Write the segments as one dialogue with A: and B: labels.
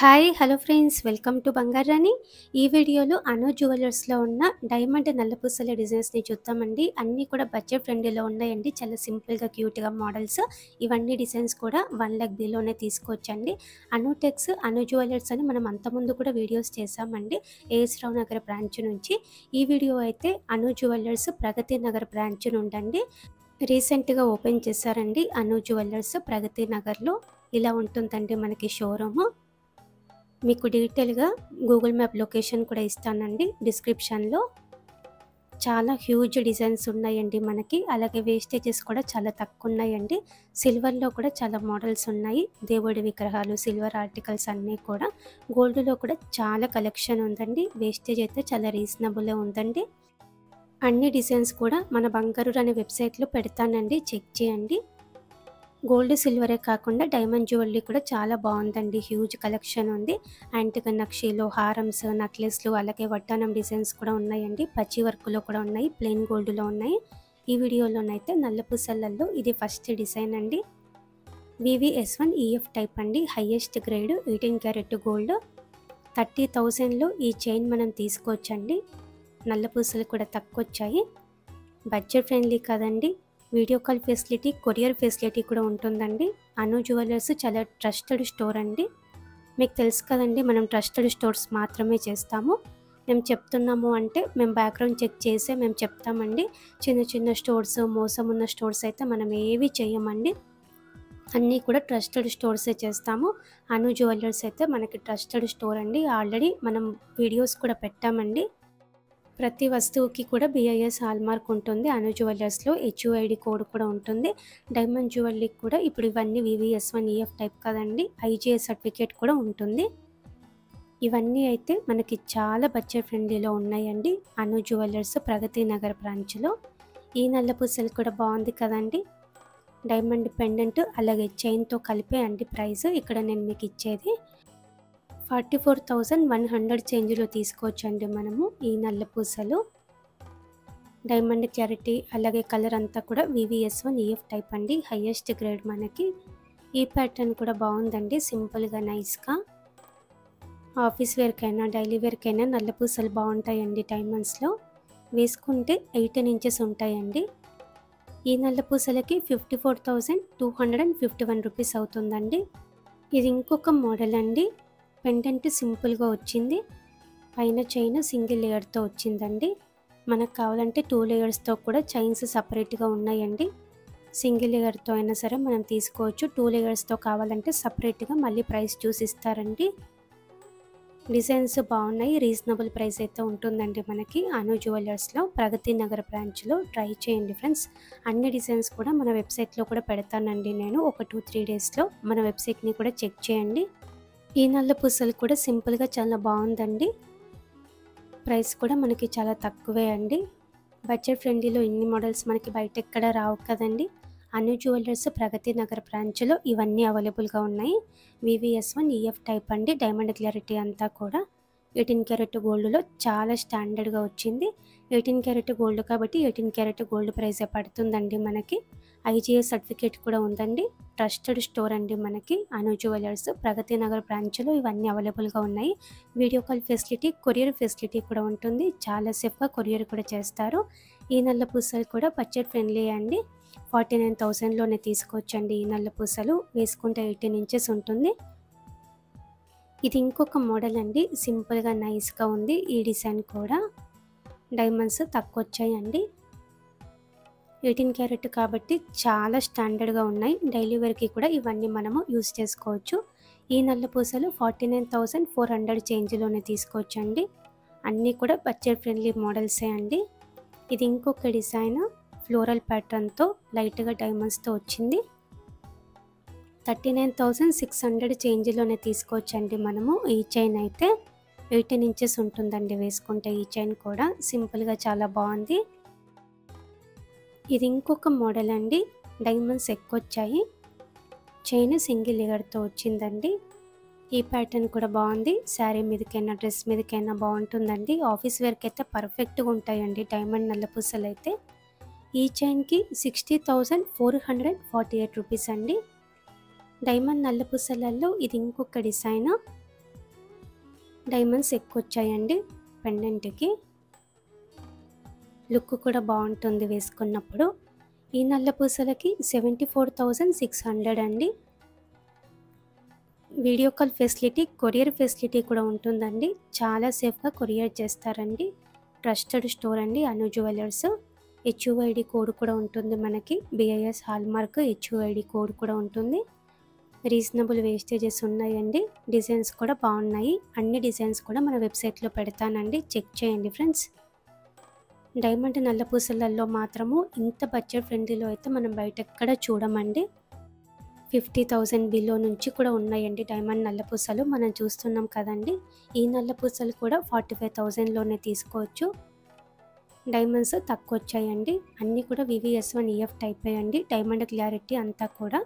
A: Hi hello friends, welcome to Bangarani. ఈ వీడియోలో అను జ్యువెలర్స్లో ఉన్న డైమండ్ నల్లపూసల డిజైన్స్ని చూద్దామండి. అన్నీ కూడా బడ్జెట్ ఫ్రెండ్లీలో ఉన్నాయండి. చాలా సింపుల్గా క్యూట్గా మోడల్స్. ఇవన్నీ డిజైన్స్ కూడా 1 లక్ బిలోనే తీసుకోవచ్చండి. అనుటెక్స్ అను జ్యువెలర్స్ అని మనం అంతకుముందు కూడా వీడియోస్ చేసామండి, ఏఎస్ రావు నగర్ బ్రాంచ్ నుంచి. ఈ వీడియో అయితే అను జ్యువెలర్స్ ప్రగతి నగర్ బ్రాంచ్ నుండండి. రీసెంట్గా ఓపెన్ చేశారండి అను జ్యువెలర్స్ ప్రగతి నగర్లో. ఇలా ఉంటుందండి మనకి షోరూము. మీకు డీటెయిల్గా గూగుల్ మ్యాప్ లొకేషన్ కూడా ఇస్తానండి డిస్క్రిప్షన్లో. చాలా హ్యూజ్ డిజైన్స్ ఉన్నాయండి మనకి. అలాగే వేస్టేజెస్ కూడా చాలా తక్కువ ఉన్నాయండి. సిల్వర్లో కూడా చాలా మోడల్స్ ఉన్నాయి. దేవుడి విగ్రహాలు, సిల్వర్ ఆర్టికల్స్ అన్నీ కూడా. గోల్డ్లో కూడా చాలా కలెక్షన్ ఉందండి. వేస్టేజ్ అయితే చాలా రీజనబుల్గా ఉందండి. అన్ని డిజైన్స్ కూడా మన బంగారు అనే వెబ్సైట్లో పెడతానండి, చెక్ చేయండి. గోల్డ్ సిల్వరే కాకుండా డైమండ్ జ్యువెలరీ కూడా చాలా బాగుందండి. హ్యూజ్ కలెక్షన్ ఉంది. యాంటిక్ నక్షీలు, హారమ్స్, నెక్లెస్లు, అలాగే వడ్డానం డిజైన్స్ కూడా ఉన్నాయండి. పచ్చి వర్క్లో కూడా ఉన్నాయి, ప్లెయిన్ గోల్డ్లో ఉన్నాయి. ఈ వీడియోలోనైతే నల్లపూసలలో ఇది ఫస్ట్ డిజైన్ అండి. VVS1 EF టైప్ అండి. Highest grade 18 carat gold. 30,000లో ఈ చైన్ మనం తీసుకోవచ్చండి. నల్లపూసలు కూడా తక్కువ వచ్చాయి. బడ్జెట్ ఫ్రెండ్లీ కదండి. Video call facility, courier facility కూడా ఉంటుందండి. అను జ్యువెలర్స్ చాలా ట్రస్టెడ్ స్టోర్ అండి. మీకు తెలుసు కదండి, మనం ట్రస్టెడ్ స్టోర్స్ మాత్రమే చేస్తాము. మేము చెప్తున్నాము అంటే మేము బ్యాక్గ్రౌండ్ చెక్ చేసే మేము చెప్తామండి. చిన్న చిన్న స్టోర్స్, మోసం ఉన్న స్టోర్స్ అయితే మనం ఏవి చేయమండి. అన్నీ కూడా ట్రస్టెడ్ స్టోర్సే చేస్తాము. అను జ్యువెలర్స్ అయితే మనకి ట్రస్టెడ్ స్టోర్ అండి. ఆల్రెడీ మనం వీడియోస్ కూడా పెట్టామండి. ప్రతి వస్తువుకి కూడా BIS హాల్మార్క్ ఉంటుంది. అను జ్యువెలర్స్లో HUID కోడ్ కూడా ఉంటుంది. డైమండ్ జ్యువెలరీకి కూడా ఇప్పుడు ఇవన్నీ VVS1 EF టైప్ కదండి, IGS సర్టిఫికేట్ కూడా ఉంటుంది. ఇవన్నీ అయితే మనకి చాలా బడ్జెట్ ఫ్రెండ్లీలో ఉన్నాయండి అను జ్యువెలర్స్ ప్రగతి నగర్ బ్రాంచ్లో. ఈ నల్లపూసలు కూడా బాగుంది కదండి. డైమండ్ పెండెంట్ అలాగే చైన్తో కలిపే అండి ప్రైస్ ఇక్కడ నేను మీకు ఇచ్చేది. 44,100 చేంజ్లో తీసుకోవచ్చండి మనము ఈ నల్లపూసలు. డైమండ్ క్లారిటీ అలాగే కలర్ అంతా కూడా VVS1 EF టైప్ అండి. హైయెస్ట్ గ్రేడ్ మనకి. ఈ ప్యాటర్న్ కూడా బాగుందండి, సింపుల్గా నైస్గా. ఆఫీస్ వేర్కైనా డైలీ వేర్కైనా నల్లపూసలు బాగుంటాయండి. డైమండ్స్లో వేసుకుంటే 18 ఇంచెస్ ఉంటాయండి. ఈ నల్లపూసలకి 54,251 రూపీస్ అవుతుందండి. ఇది ఇంకొక మోడల్ అండి. పెండెంట్ సింపుల్గా వచ్చింది. పైన చైన్ సింగిల్ లేయర్తో వచ్చిందండి. మనకు కావాలంటే 2 లేయర్స్తో కూడా చైన్స్ సపరేట్గా ఉన్నాయండి. సింగిల్ లేయర్తో అయినా సరే మనం తీసుకోవచ్చు. 2 లేయర్స్తో కావాలంటే సపరేట్గా మళ్ళీ ప్రైస్ చూసిస్తారండి. డిజైన్స్ బాగున్నాయి. రీజనబుల్ ప్రైస్ అయితే ఉంటుందండి మనకి అను జ్యువెలర్స్లో ప్రగతి నగర్ బ్రాంచ్లో. ట్రై చేయండి ఫ్రెండ్స్. అన్ని డిజైన్స్ కూడా మన వెబ్సైట్లో కూడా పెడతానండి నేను. ఒక 2-3 డేస్లో మన వెబ్సైట్ని కూడా చెక్ చేయండి. ఈ నల్లపూసలు కూడా సింపుల్గా చాలా బాగుందండి. ప్రైస్ కూడా మనకి చాలా తక్కువే అండి. బడ్జెట్ ఫ్రెండ్లీలో ఇన్ని మోడల్స్ మనకి బయట ఎక్కడ రావు కదండి. అను జ్యువెలర్స్ ప్రగతి నగర్ బ్రాంచ్లో ఇవన్నీ అవైలబుల్గా ఉన్నాయి. VVS1 EF టైప్ అండి. డైమండ్ క్లారిటీ అంతా కూడా 18 క్యారెట్ గోల్డ్లో చాలా స్టాండర్డ్గా వచ్చింది. 18 క్యారెట్ గోల్డ్ కాబట్టి 18 క్యారెట్ గోల్డ్ ప్రైజే పడుతుందండి మనకి. IGS సర్టిఫికేట్ కూడా ఉందండి. ట్రస్టెడ్ స్టోర్ అండి మనకి అను జ్యువెలర్స్ ప్రగతి నగర్ బ్రాంచ్లో ఇవన్నీ అవైలబుల్గా ఉన్నాయి. Video call facility, courier facility కూడా ఉంటుంది. చాలా సేఫ్గా కొరియర్ కూడా చేస్తారు. ఈ నల్లపూసలు కూడా బడ్జెట్ ఫ్రెండ్లీ అండి. 49,000లోనే తీసుకోవచ్చండి. ఈ నల్లపూసలు వేసుకుంటే 18 ఇంచెస్ ఉంటుంది. ఇది ఇంకొక మోడల్ అండి. సింపుల్గా నైస్గా ఉంది. ఈ డిజైన్ కూడా డైమండ్స్ తక్కువ వచ్చాయండి. 18 క్యారెట్ కాబట్టి చాలా స్టాండర్డ్గా ఉన్నాయి. డైలీ వేర్కి కూడా ఇవన్నీ మనము యూస్ చేసుకోవచ్చు. ఈ నల్లపూసలు 49,400 చేంజ్లోనే తీసుకోవచ్చండి. అన్నీ కూడా బడ్జెట్ ఫ్రెండ్లీ మోడల్సే అండి. ఇది ఇంకొక డిజైన్ ఫ్లోరల్ ప్యాటర్న్తో లైట్గా డైమండ్స్తో వచ్చింది. 39,600 చేంజ్లోనే తీసుకోవచ్చండి మనము. ఈ చైన్ అయితే 18 ఇంచెస్ ఉంటుందండి వేసుకుంటే. ఈ చైన్ కూడా సింపుల్గా చాలా బాగుంది. ఇది ఇంకొక మోడల్ అండి. డైమండ్స్ ఎక్కువ వచ్చాయి. చైన్ సింగిల్ లేయర్తో వచ్చిందండి. ఈ ప్యాటర్న్ కూడా బాగుంది. శారీ మీదకైనా డ్రెస్ మీదకైనా బాగుంటుందండి. ఆఫీస్ వేర్కి అయితే పర్ఫెక్ట్గా ఉంటాయండి డైమండ్ నల్లపూసలు అయితే. ఈ చైన్కి 60,448 రూపీస్ అండి. డైమండ్ నల్లపూసలలో ఇది ఇంకొక డిజైన్. డైమండ్స్ ఎక్కువ వచ్చాయండి పెండెంట్కి. లుక్ కూడా బాగుంటుంది వేసుకున్నప్పుడు. ఈ నల్ల పూసలకి 74,600 అండి. Video call facility, courier facility కూడా ఉంటుందండి. చాలా సేఫ్గా కొరియర్ చేస్తారండి. ట్రస్టెడ్ స్టోర్ అండి అను జ్యువెలర్స్. హెచ్యుఐడి కోడ్ కూడా ఉంటుంది మనకి. BIS హాల్మార్క్ హెచ్యుఐడి కోడ్ కూడా ఉంటుంది. రీజనబుల్ వేస్టేజెస్ ఉన్నాయండి. డిజైన్స్ కూడా బాగున్నాయి. అన్ని డిజైన్స్ కూడా మన వెబ్సైట్లో పెడతానండి, చెక్ చేయండి ఫ్రెండ్స్. డైమండ్ నల్ల పూసలలో మాత్రము ఇంత బడ్జెట్ ఫ్రెండ్లీలో అయితే మనం బయట ఎక్కడ చూడమండి. 50,000 బిలో నుంచి కూడా ఉన్నాయండి డైమండ్ నల్ల పూసలు. మనం చూస్తున్నాం కదండి. ఈ నల్ల పూసలు కూడా 45,000లోనే తీసుకోవచ్చు. డైమండ్స్ తక్కువ వచ్చాయండి. అన్నీ కూడా VVS1 EF టైప్ అండి. డైమండ్ క్లారిటీ అంతా కూడా.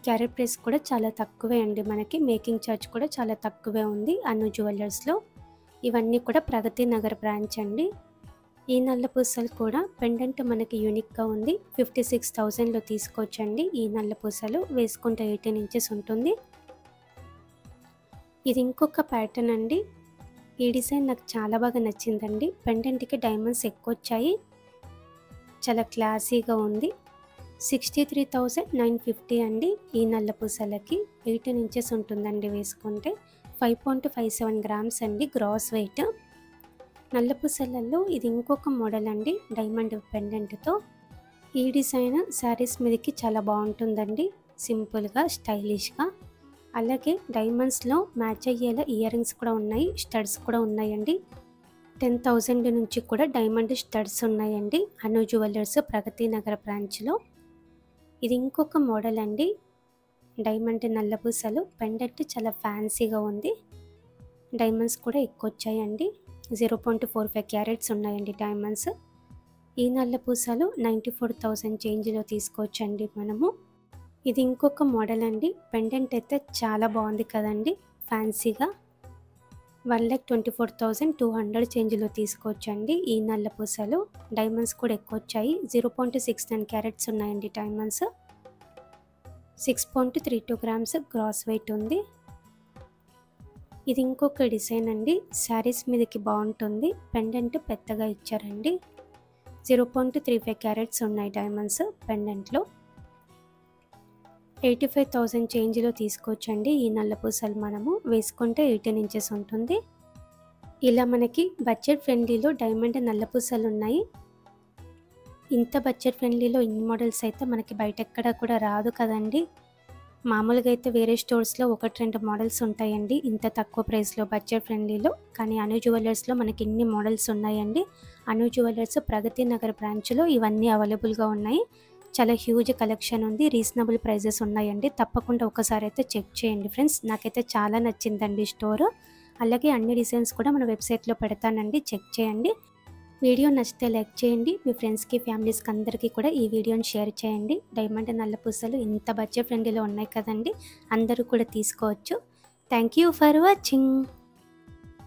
A: క్యారెట్ ప్రైస్ కూడా చాలా తక్కువే అండి మనకి. మేకింగ్ ఛార్జ్ కూడా చాలా తక్కువే ఉంది అను జ్యువెలర్స్లో. ఇవన్నీ కూడా ప్రగతి నగర్ బ్రాంచ్ అండి. ఈ నల్ల పూసలు కూడా పెండెంట్ మనకి యూనిక్గా ఉంది. 56,000లో తీసుకోవచ్చండి. ఈ నల్ల పూసలు వేసుకుంటే 18 ఇంచెస్ ఉంటుంది. ఇది ఇంకొక ప్యాటర్న్ అండి. ఈ డిజైన్ నాకు చాలా బాగా నచ్చిందండి. పెండెంట్కి డైమండ్స్ ఎక్కువ వచ్చాయి. చాలా క్లాసీగా ఉంది. 63,950 అండి. ఈ నల్ల పూసలకి 18 ఇంచెస్ ఉంటుందండి వేసుకుంటే. 5.57 గ్రామ్స్ అండి గ్రాస్ వెయిట్. నల్ల పూసలలో ఇది ఇంకొక మోడల్ అండి డైమండ్ పెండెంట్తో. ఈ డిజైన్ శారీస్ మీదకి చాలా బాగుంటుందండి, సింపుల్గా స్టైలిష్గా. అలాగే డైమండ్స్లో మ్యాచ్ అయ్యేలా ఇయర్ రింగ్స్ కూడా ఉన్నాయి, స్టడ్స్ కూడా ఉన్నాయండి. 10,000 నుంచి కూడా డైమండ్ స్టడ్స్ ఉన్నాయండి అను జ్యువెలర్స్ ప్రగతి నగర్ బ్రాంచ్లో. ఇది ఇంకొక మోడల్ అండి డైమండ్ నల్ల పూసలు. పెండెంట్ చాలా ఫ్యాన్సీగా ఉంది. డైమండ్స్ కూడా ఎక్కువ వచ్చాయండి. 0.45 క్యారెట్స్ ఉన్నాయండి డైమండ్స్. ఈ నల్ల పూసలు 94,000 చేంజ్లో తీసుకోవచ్చండి మనము. ఇది ఇంకొక మోడల్ అండి. పెండెంట్ అయితే చాలా బాగుంది కదండి, ఫ్యాన్సీగా. 1,24,200 చేంజ్లో తీసుకోవచ్చండి ఈ నల్ల పూసలు. డైమండ్స్ కూడా ఎక్కువ వచ్చాయి. 0.69 క్యారెట్స్ ఉన్నాయండి డైమండ్స్. 6.32 గ్రామ్స్ గ్రాస్ వెయిట్ ఉంది. ఇది ఇంకొక డిజైన్ అండి. శారీస్ మీదకి బాగుంటుంది. పెండెంట్ పెద్దగా ఇచ్చారండి. 0.35 క్యారెట్స్ ఉన్నాయి డైమండ్స్ పెండెంట్లో. 85,000 చేంజ్లో తీసుకోవచ్చండి ఈ నల్ల పూసలు మనము వేసుకుంటే 18 ఇంచెస్ ఉంటుంది. ఇలా మనకి బడ్జెట్ ఫ్రెండ్లీలో డైమండ్ నల్ల పూసలు ఉన్నాయి. ఇంత బడ్జెట్ ఫ్రెండ్లీలో ఇన్ని మోడల్స్ అయితే మనకి బయట ఎక్కడ కూడా రాదు కదండి. మామూలుగా అయితే వేరే స్టోర్స్లో 1-2 మోడల్స్ ఉంటాయండి ఇంత తక్కువ ప్రైస్లో బడ్జెట్ ఫ్రెండ్లీలో. కానీ అను జ్యువెలర్స్లో మనకి ఇన్ని మోడల్స్ ఉన్నాయండి. అను జ్యువెలర్స్ ప్రగతి నగర్ బ్రాంచ్లో ఇవన్నీ అవైలబుల్గా ఉన్నాయి. చాలా హ్యూజ్ కలెక్షన్ ఉంది. రీజనబుల్ ప్రైజెస్ ఉన్నాయండి. తప్పకుండా ఒకసారి అయితే చెక్ చేయండి ఫ్రెండ్స్. నాకైతే చాలా నచ్చిందండి స్టోర్. అలాగే అన్ని డిజైన్స్ కూడా మన వెబ్సైట్లో పెడతానండి, చెక్ చేయండి. వీడియో నచ్చితే లైక్ చేయండి. మీ ఫ్రెండ్స్కి, ఫ్యామిలీస్కి అందరికీ కూడా ఈ వీడియోని షేర్ చేయండి. డైమండ్ నల్ల పూసలు ఇంత బడ్జెట్ ఫ్రెండ్లీలో ఉన్నాయి కదండి, అందరూ కూడా తీసుకోవచ్చు. Thank you for watching.